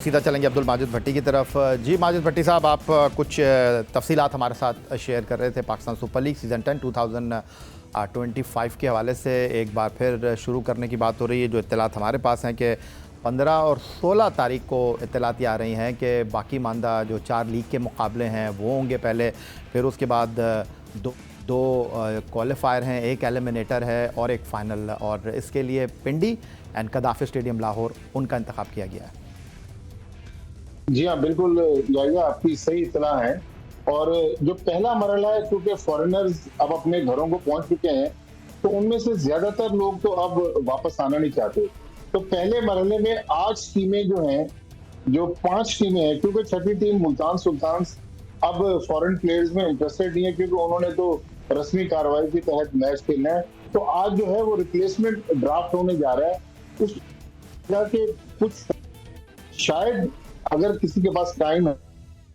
सीधा चलेंगे अब्दुल माजिद भट्टी की तरफ। जी माजिद भट्टी साहब, आप कुछ तफसीलात हमारे साथ शेयर कर रहे थे। पाकिस्तान सुपर लीग सीज़न 10 2025 के हवाले से एक बार फिर शुरू करने की बात हो रही है। जो इत्तलात हमारे पास हैं कि 15 और 16 तारीख को इत्तलात आ रही हैं कि बाकी मानदा जो 4 लीग के मुकाबले हैं वो होंगे पहले, फिर उसके बाद दो क्वालिफायर हैं, एक एलिमिनेटर है और एक फ़ाइनल, और इसके लिए पिंडी एंड कदाफ़ी स्टेडियम लाहौर उनका इंतखाब किया गया है। जी हाँ, बिल्कुल याया, आपकी सही इत्तला है। और जो पहला मरहला है, क्योंकि फॉरेनर्स अब अपने घरों को पहुंच चुके हैं, तो उनमें से ज्यादातर लोग तो अब वापस आना नहीं चाहते। तो पहले मरहले में 8 टीमें जो हैं, जो 5 टीमें हैं, क्योंकि छठी टीम मुल्तान सुल्तान्स अब फॉरेन प्लेयर्स में इंटरेस्टेड नहीं है, क्योंकि उन्होंने तो रस्मी कार्रवाई के तहत मैच खेलना है। तो आज जो है वो रिप्लेसमेंट ड्राफ्ट होने जा रहा है। उस के कुछ शायद अगर किसी के पास टाइम है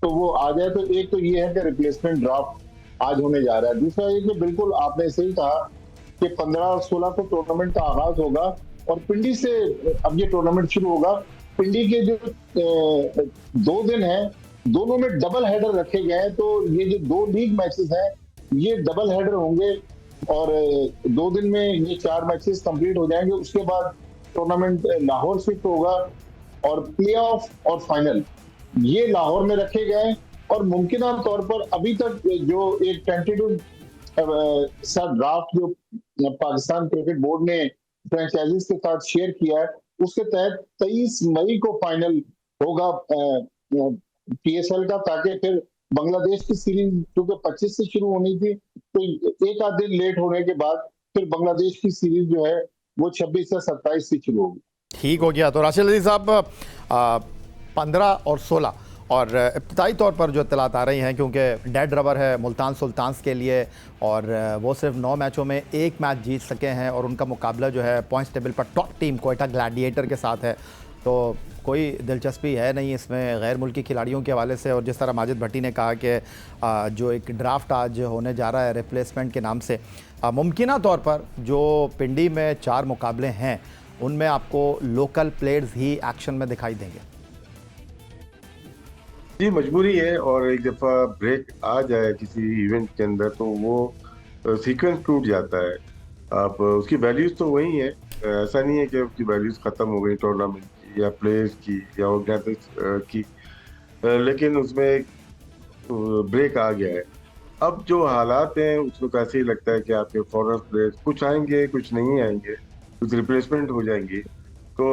तो वो आ जाए। तो एक तो ये है कि रिप्लेसमेंट ड्राफ्ट आज होने जा रहा है। दूसरा ये कि बिल्कुल आपने सही कहा कि 15 और 16 को टूर्नामेंट का आगाज होगा और पिंडी से अब ये टूर्नामेंट शुरू होगा। पिंडी के जो 2 दिन हैं, दोनों में डबल हेडर रखे गए हैं। तो ये जो 2 लीग मैचेस हैं, ये डबल हेडर होंगे और 2 दिन में ये 4 मैचेस कंप्लीट हो जाएंगे। उसके बाद टूर्नामेंट लाहौर शिफ्ट होगा और प्ले ऑफ और फाइनल ये लाहौर में रखे गए। और मुमकिन तौर पर अभी तक जो एक टेंटेटिव सा ड्राफ्ट जो पाकिस्तान क्रिकेट बोर्ड ने फ्रेंचाइजीज के साथ शेयर किया है, उसके तहत 23 मई को फाइनल होगा पीएसएल का, ताकि फिर बांग्लादेश की सीरीज क्योंकि 25 से शुरू होनी थी, तो एक आध दिन लेट होने के बाद फिर बांग्लादेश की सीरीज जो है वो 26 से 27 से शुरू होगी। ठीक हो गया। तो राशिद अजीज साहब, 15 और 16 और इब्तदाई तौर पर जो इत्तलात आ रही हैं, क्योंकि डेड रबर है मुल्तान सुल्तान्स के लिए और वो सिर्फ 9 मैचों में 1 मैच जीत सके हैं और उनका मुकाबला जो है पॉइंट्स टेबल पर टॉप टीम क्वेटा ग्लैडिएटर के साथ है। तो कोई दिलचस्पी है नहीं इसमें गैर मुल्की खिलाड़ियों के हवाले से। और जिस तरह माजिद भट्टी ने कहा कि जो एक ड्राफ्ट आज होने जा रहा है रिप्लेसमेंट के नाम से, मुमकिन तौर पर जो पिंडी में 4 मुकाबले हैं उनमें आपको लोकल प्लेयर्स ही एक्शन में दिखाई देंगे। जी, मजबूरी है। और एक दफ़ा ब्रेक आ जाए किसी इवेंट के अंदर तो वो सीक्वेंस टूट जाता है। आप उसकी वैल्यूज तो वही है, ऐसा नहीं है कि उसकी वैल्यूज खत्म हो गई टूर्नामेंट की या प्लेयर्स की या ऑर्गेनाइजर्स की, लेकिन उसमें एक ब्रेक आ गया है। अब जो हालात हैं उसमें तो ऐसे ही लगता है कि आपके फॉरेन प्लेयर्स कुछ आएंगे कुछ नहीं आएंगे, कुछ रिप्लेसमेंट हो जाएंगी। तो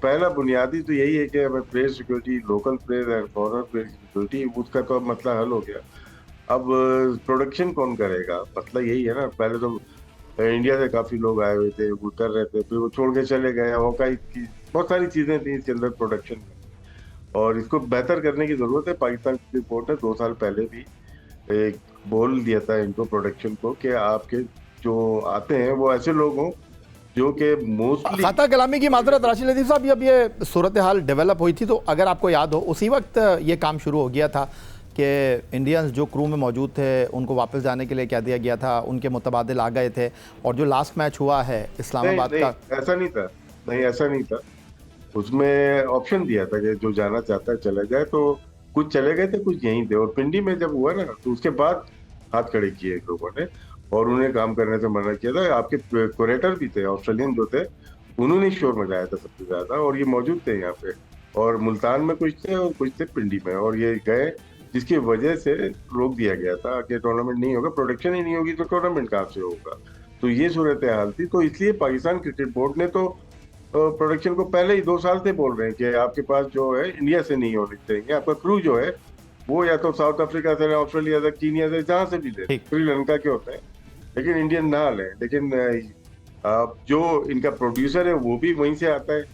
पहला बुनियादी तो यही है कि हमें player security, local player and foreign player security, उसका तो अब मसला हल हो गया। अब प्रोडक्शन कौन करेगा, मसला यही है ना। पहले तो इंडिया से काफी लोग आए हुए थे, वो कर रहे थे, फिर वो छोड़ के चले गए। हॉकाई की बहुत सारी चीजें थी इसके अंदर प्रोडक्शन में, और इसको बेहतर करने की जरूरत है। पाकिस्तान क्रिकेट बोर्ड ने 2 साल पहले भी एक बोल दिया था इनको, प्रोडक्शन को, कि आपके जो आते हैं वो ऐसे लोग हों जो कि मोस्टली खाता कलामी की माजरत राशिद अजीज साहब, जब ये सूरत हाल डेवलप हुई थी तो अगर आपको याद हो उसी वक्त ये काम शुरू हो गया था कि इंडियंस जो क्रू में मौजूद थे उनको वापस जाने के लिए क्या दिया गया था, उनके मुतबादिल आ गए थे। और जो लास्ट मैच हुआ है इस्लामाबाद का, ऐसा नहीं था। नहीं, ऐसा नहीं था। उसमें ऑप्शन दिया था कि जो जाना चाहता है चला जाए। तो कुछ चले गए थे, कुछ यहीं थे। और पिंडी में जब हुआ ना तो उसके बाद हाथ खड़े किए लोगों ने और उन्हें काम करने से मना किया था। आपके कुरेटर भी थे ऑस्ट्रेलियन जो थे, उन्होंने शोर मचाया था सबसे ज्यादा, और ये मौजूद थे यहाँ पे। और मुल्तान में कुछ थे और कुछ थे पिंडी में, और ये गए, जिसकी वजह से रोक दिया गया था कि टूर्नामेंट नहीं होगा। प्रोडक्शन ही नहीं होगी तो टूर्नामेंट कहाँ से होगा। तो ये सूरत हाल थी। तो इसलिए पाकिस्तान क्रिकेट बोर्ड ने तो प्रोडक्शन को पहले ही 2 साल से बोल रहे हैं कि आपके पास जो है इंडिया से नहीं होनी चाहिए। आपका क्रू जो है वो या तो साउथ अफ्रीका से, ऑस्ट्रेलिया से, कीनिया से, जहाँ से भी ले, श्रीलंका के होते हैं, लेकिन इंडियन ना लें। लेकिन जो इनका प्रोड्यूसर है वो भी वहीं से आता है,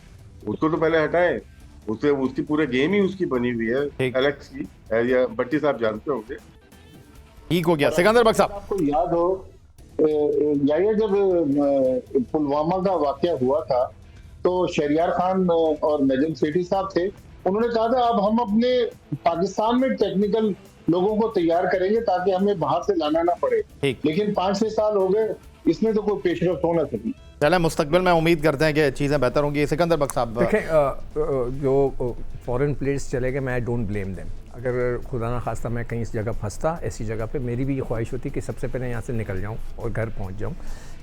उसको तो पहले हटाएं। उसे उसकी पूरे गेम ही उसकी बनी हुई है, एलेक्स की, या भट्टी साहब जानते होंगे। ठीक हो गया। सिकंदर बख्श साहब, आपको याद हो या जब पुलवामा का वाकया हुआ था तो शहरियार खान और नजम सेठी साहब थे, उन्होंने कहा था अब हम अपने पाकिस्तान में टेक्निकल लोगों को तैयार करेंगे ताकि हमें बाहर से लाना ना पड़े। लेकिन 5-6 साल हो गए, इसमें तो कोई पेशरफ हो ना सकी। चलें, मुस्तकबिल में उम्मीद करते हैं कि चीज़ें बेहतर होंगी। सिकंदर बख्श साहब, देखें जो फॉरेन प्लेयर्स चले गए, मैं डोंट ब्लेम देम। अगर खुदा ना खास्ता मैं कहीं इस जगह फंसता, ऐसी जगह पे मेरी भी ये ख्वाहिश होती कि सबसे पहले यहाँ से निकल जाऊँ और घर पहुँच जाऊँ,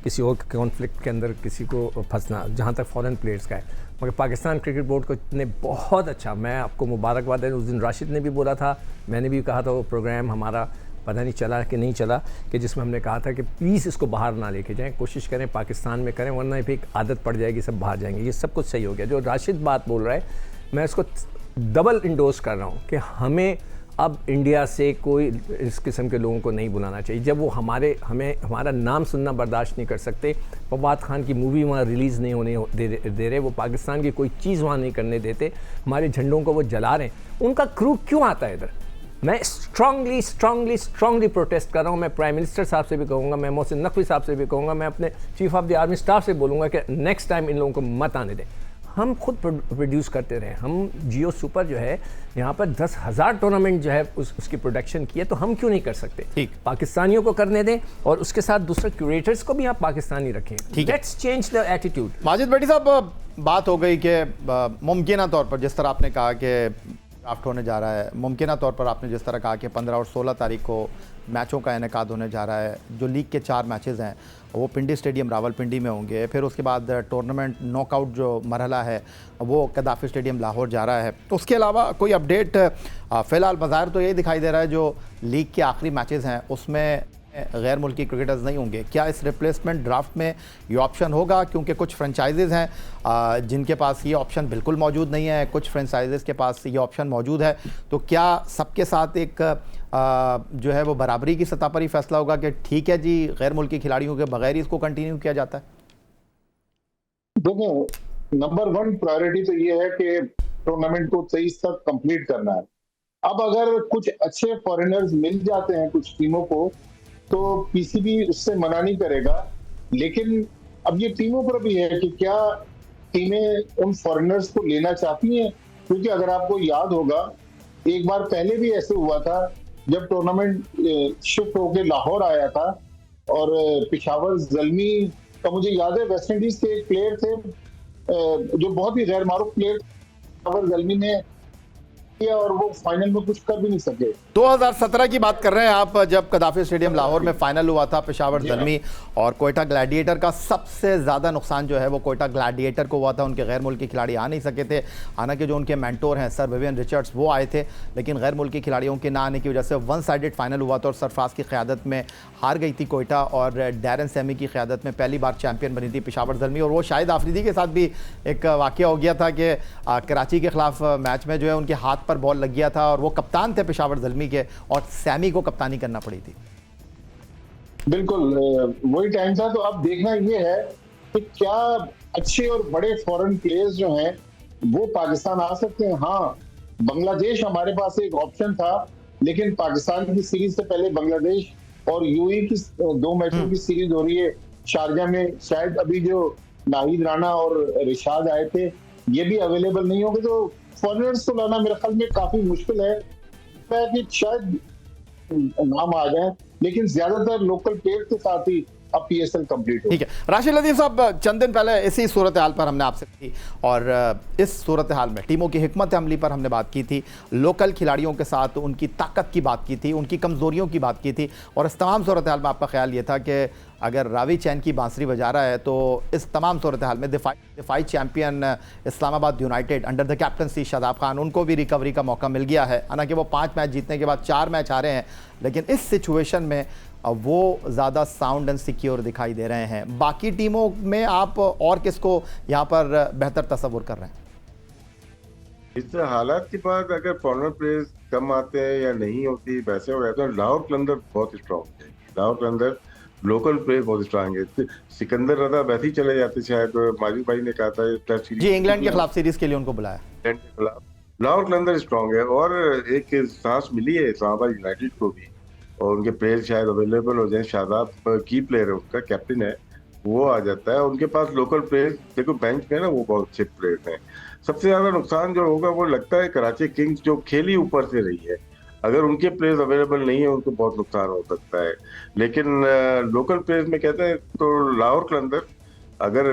किसी और कॉन्फ्लिक्ट के अंदर किसी को फंसना, जहाँ तक फॉरेन प्लेयर्स का है। मगर पाकिस्तान क्रिकेट बोर्ड को ने बहुत अच्छा, मैं आपको मुबारकबाद दें। उस दिन राशिद ने भी बोला था, मैंने भी कहा था, वो प्रोग्राम हमारा पता नहीं चला कि नहीं चला, कि जिसमें हमने कहा था कि प्लीज़ इसको बाहर ना लेके जाएं, कोशिश करें पाकिस्तान में करें, वरना फिर एक आदत पड़ जाएगी, सब बाहर जाएंगे। ये सब कुछ सही हो गया। जो राशिद बात बोल रहा है, मैं इसको डबल इंडोर्स कर रहा हूँ कि हमें अब इंडिया से कोई इस किस्म के लोगों को नहीं बुलाना चाहिए। जब वो हमें हमारा नाम सुनना बर्दाश्त नहीं कर सकते, फवाद खान की मूवी वहाँ रिलीज़ नहीं होने दे रहे, वो पाकिस्तान की कोई चीज़ वहाँ नहीं करने देते, हमारे झंडों को वो जला रहे हैं, उनका क्रू क्यों आता है इधर? मैं स्ट्रांगली प्रोटेस्ट कर रहा हूँ। मैं प्राइम मिनिस्टर साहब से भी कहूँगा, मैं मोहसिन नकवी साहब से भी कहूँगा, मैं अपने chief of the army staff से बोलूँगा कि नेक्स्ट टाइम इन लोगों को मत आने दें। हम खुद प्रोड्यूस करते रहे, हम जियो सुपर जो है यहाँ पर 10,000 टूर्नामेंट जो है उसकी प्रोडक्शन की है, तो हम क्यों नहीं कर सकते? ठीक, पाकिस्तानियों को करने दें और उसके साथ दूसरे क्यूरेटर्स को भी आप पाकिस्तानी रखें। Let's change the attitude. Majid Bhatti साहब, बात हो गई कि मुमकिन तौर पर जिस तरह आपने कहा कि ड्राफ्ट होने जा रहा है, मुमकिन तौर पर आपने जिस तरह कहा कि 15 और 16 तारीख को मैचों का इनेकाद होने जा रहा है, जो लीग के 4 मैचेस हैं वो पिंडी स्टेडियम रावलपिंडी में होंगे, फिर उसके बाद टूर्नामेंट नॉकआउट जो मरहला है वो कदाफी स्टेडियम लाहौर जा रहा है। तो उसके अलावा कोई अपडेट फ़िलहाल बाज़ार तो यही दिखाई दे रहा है जो लीग के आखिरी मैचेस हैं उसमें गैर मुल्की क्रिकेटर्स नहीं होंगे। क्या इस रिप्लेसमेंट ड्राफ्ट में ये ऑप्शन होगा? क्योंकि कुछ फ्रेंचाइजेज़ हैं जिनके पास ये ऑप्शन बिल्कुल मौजूद नहीं है, कुछ फ्रेंचाइजेज़ के पास ये ऑप्शन मौजूद है। तो क्या सबके साथ एक जो है वो बराबरी की सतह पर ही फैसला होगा कि ठीक है जी, गैर मुल्की खिलाड़ियों के बगैर ही इसको कंटिन्यू किया जाता है? देखो, नंबर 1 प्रायोरिटी तो ये है कि टूर्नामेंट को 23 तक कंप्लीट करना है। अब अगर कुछ अच्छे फॉरेनर्स मिल जाते हैं कुछ टीमों को, तो पीसीबी उससे मना नहीं करेगा, लेकिन अब ये टीमों पर भी है कि क्या टीमें उन फॉरेनर्स को लेना चाहती हैं। क्योंकि अगर आपको याद होगा, एक बार पहले भी ऐसे हुआ था जब टूर्नामेंट शिफ्ट होकर लाहौर आया था, और पेशावर ज़ल्मी का मुझे याद है, वेस्ट इंडीज के एक प्लेयर थे जो बहुत ही गैर मारूफ प्लेयर, पेशावर ज़ल्मी ने किया और वो फाइनल में कुछ कर भी नहीं सके। 2017 की बात कर रहे हैं आप, जब कदाफी स्टेडियम लाहौर में फाइनल हुआ था पेशावर ज़ल्मी और कोयटा ग्लैडिएटर का। सबसे ज़्यादा नुकसान जो है वो कोयटा ग्लैडिएटर को हुआ था, उनके गैर मुल्की खिलाड़ी आ नहीं सके थे। हालांकि जो उनके मेंटोर हैं सर विवियन रिचर्ड्स वो आए थे, लेकिन गैर मुल्की खिलाड़ियों के ना आने की वजह से 1 साइडेड फाइनल हुआ था और सरफराज की क़यादत में हार गई थी कोयटा, और डैरन सैमी की क़यादत में पहली बार चैंपियन बनी थी पेशावर ज़ल्मी। और वो शाहिद आफरीदी के साथ भी एक वाक़या हो गया था कि कराची के ख़िलाफ़ मैच में जो है उनके हाथ पर बॉल लग गया था और वो कप्तान थे पेशावर ज़ल्मी के, और सैमी को कप्तानी करना पड़ी थी। बिल्कुल वही टाइम था। तो अब देखना ये है कि क्या अच्छे और बड़े फॉरेन प्लेयर्स जो हैं वो पाकिस्तान आ सकते हैं। हाँ, बांग्लादेश हमारे पास एक ऑप्शन था, लेकिन पाकिस्तान की सीरीज से पहले बांग्लादेश और यूएई की 2 मैचों की सीरीज हो रही है शारजा में। शायद अभी जो नाहिद राणा और रिशाद आए थे ये भी अवेलेबल नहीं होंगे, तो फॉरेनर्स को लाना मेरे ख्याल में काफी मुश्किल है कि शायद नाम आ जाए, लेकिन ज्यादातर लोकल प्लेयर के साथ ही अब पीएसएल कंप्लीट हो। ठीक है राशिद लतीफ साहब, चंद दिन पहले इसी सूरत हाल पर हमने आपसे की और इस सूरत हाल में टीमों की हिकमत अमली पर हमने बात की थी, लोकल खिलाड़ियों के साथ उनकी ताकत की बात की थी, उनकी कमज़ोरियों की बात की थी, और इस तमाम सूरत हाल में आपका ख्याल ये था कि अगर रावी चैन की बांसुरी बजा रहा है तो इस तमाम सूरत हाल में दिफाई champion Islamabad United under the captaincy Shadab Khan, उनको भी रिकवरी का मौका मिल गया है। हालांकि वो 5 मैच जीतने के बाद 4 मैच हारे हैं, लेकिन इस सिचुएशन में वो ज़्यादा साउंड एंड सिक्योर दिखाई दे रहे हैं। बाकी टीमों में आप और किसको यहाँ पर बेहतर तस्वुर कर रहे हैं? इस हालात के बाद अगर फॉरेनर प्लेयर्स कम आते हैं या नहीं होती, वैसे हो जाता है। लाहौर कलंदर बहुत स्ट्रॉन्ग है, लाहौर कलंदर लोकल प्लेयर बहुत स्ट्रॉन्ग है। सिकंदर रजा वैसे ही चले जाते, शायद माजिद भाई ने कहा था टेस्ट सीरीज जी, इंग्लैंड के खिलाफ सीरीज के लिए उनको बुलाया। इंग्लैंड के खिलाफ लाहौर कलंदर स्ट्रॉन्ग है, और एक सांस मिली है इस्लामाबाद यूनाइटेड को भी, और उनके प्लेयर शायद अवेलेबल हो जाए। शादाब की प्लेयर है, उनका कैप्टन है, वो आ जाता है। उनके पास लोकल प्लेयर देखो बेंच में ना, वो बहुत अच्छे प्लेयर हैं। सबसे ज्यादा नुकसान जो होगा वो लगता है कराची किंग्स, जो खेली ऊपर से रही है, अगर उनके प्लेयर्स अवेलेबल नहीं है उनको बहुत नुकसान हो सकता है। लेकिन लोकल प्लेयर्स में कहते हैं तो लाहौर कलंदर अगर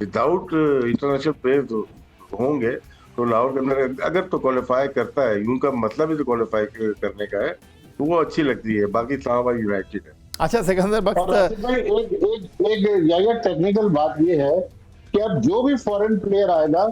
विदाउट इंटरनेशनल प्लेयर तो होंगे तो लाहौर के अंदर अगर तो क्वालिफाई करता है, उनका मतलब ही तो क्वालिफाई करने का है, तो वो अच्छी लगती है। बाकी इस्लामाबाद यूनाइटेड है। अच्छा सिकंदर और बख्त, आसिफ भाई एक टेक्निकल बात ये है कि अब जो भी फॉरेन प्लेयर आएगा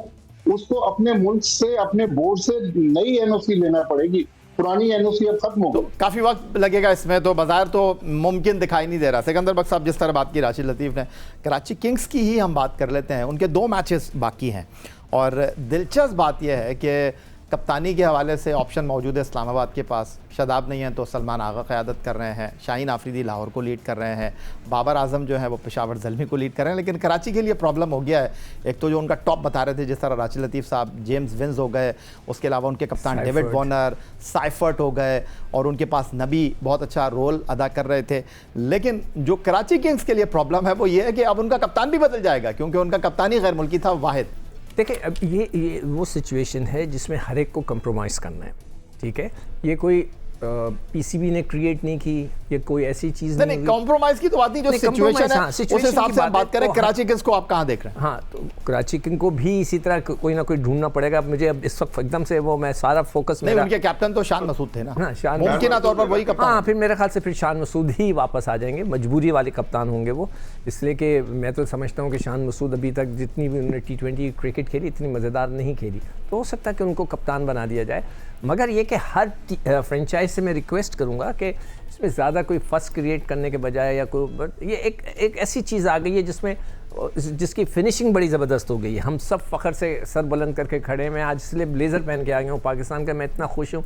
उसको अपने मुल्क से, अपने बोर्ड से नई एनओसी लेना पड़ेगी, पुरानी एनओसी अब खत्म हो गई। काफ़ी वक्त लगेगा इसमें, तो बाजार तो मुमकिन दिखाई नहीं दे रहा। सिकंदर बख्त साहब जिस तरह बात की राशिद लतीफ़ ने, कराची किंग्स की ही हम बात कर लेते हैं। उनके 2 मैचेस बाकी हैं और दिलचस्प बात यह है कि कप्तानी के हवाले से ऑप्शन मौजूद है इस्लामाबाद के पास। शादाब नहीं है तो सलमान आगा क़यादत कर रहे हैं, शाहीन आफरीदी लाहौर को लीड कर रहे हैं, बाबर आजम जो है वो पेशावर ज़ल्मी को लीड कर रहे हैं। लेकिन कराची के लिए प्रॉब्लम हो गया है, एक तो जो उनका टॉप बता रहे थे जिस तरह राशिद लतीफ़ साहब, जेम्स विंस हो गए, उसके अलावा उनके कप्तान डेविड वॉर्नर, साइफर्ट हो गए, और उनके पास नबी बहुत अच्छा रोल अदा कर रहे थे। लेकिन जो कराची किंग्स के लिए प्रॉब्लम है वो ये है कि अब उनका कप्तान भी बदल जाएगा, क्योंकि उनका कप्तान ही गैर मुल्की था वाहिद। देखिए, अब ये वो सिचुएशन है जिसमें हर एक को कंप्रोमाइज़ करना है, ठीक है। ये कोई पीसीबी ने क्रिएट नहीं की, ये कोई ऐसी चीज़ नहीं। कॉम्प्रोमाइज़ की तो बात नहीं, जो सिचुएशन है उस हिसाब से हम बात करें। कराची किंग्स को आप कहाँ देख रहे हैं? हाँ, तो कराची किंग को भी इसी तरह कोई ना कोई ढूंढना पड़ेगा। अब मुझे अब इस वक्त एकदम से वो मैं सारा फोकस नहीं, उनके कैप्टन तो शान मसूद थे ना। हाँ, शान मुमकिन तौर पर वही कप्तान। हाँ, फिर मेरे ख्याल से फिर शान मसूद ही वापस आ जाएंगे, मजबूरी वाले कप्तान होंगे वो। इसलिए कि मैं तो समझता हूँ कि शान मसूद अभी तक जितनी भी उन्होंने T20 क्रिकेट खेली इतनी मज़ेदार नहीं खेली, तो हो सकता है कि उनको कप्तान बना दिया जाए। मगर ये कि हर फ्रेंचाइज से मैं रिक्वेस्ट करूँगा कि इसमें ज़्यादा कोई फस क्रिएट करने के बजाय या कोई ये एक ऐसी चीज़ आ गई है जिसकी फिनिशिंग बड़ी ज़बरदस्त हो गई है। हम सब फ़ख्र से सर बुलंद करके खड़े हैं। मैं आज इसलिए ब्लेज़र पहन के आ गया हूँ पाकिस्तान का, मैं इतना खुश हूँ।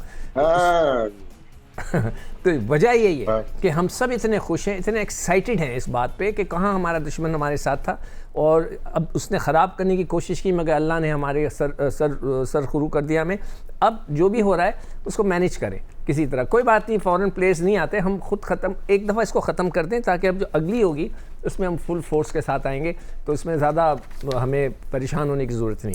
तो वजह यही है कि हम सब इतने खुश हैं, इतने एक्साइटेड हैं इस बात पे कि कहाँ हमारा दुश्मन हमारे साथ था और अब उसने ख़राब करने की कोशिश की, मगर अल्लाह ने हमारे सर खुरू कर दिया हमें। अब जो भी हो रहा है उसको मैनेज करें किसी तरह। कोई बात नहीं, फॉरेन प्लेयर्स नहीं आते, हम खुद ख़त्म एक दफ़ा इसको ख़त्म कर दें, ताकि अब जो अगली होगी उसमें हम फुल फोर्स के साथ आएंगे, तो इसमें ज़्यादा हमें परेशान होने की ज़रूरत नहीं।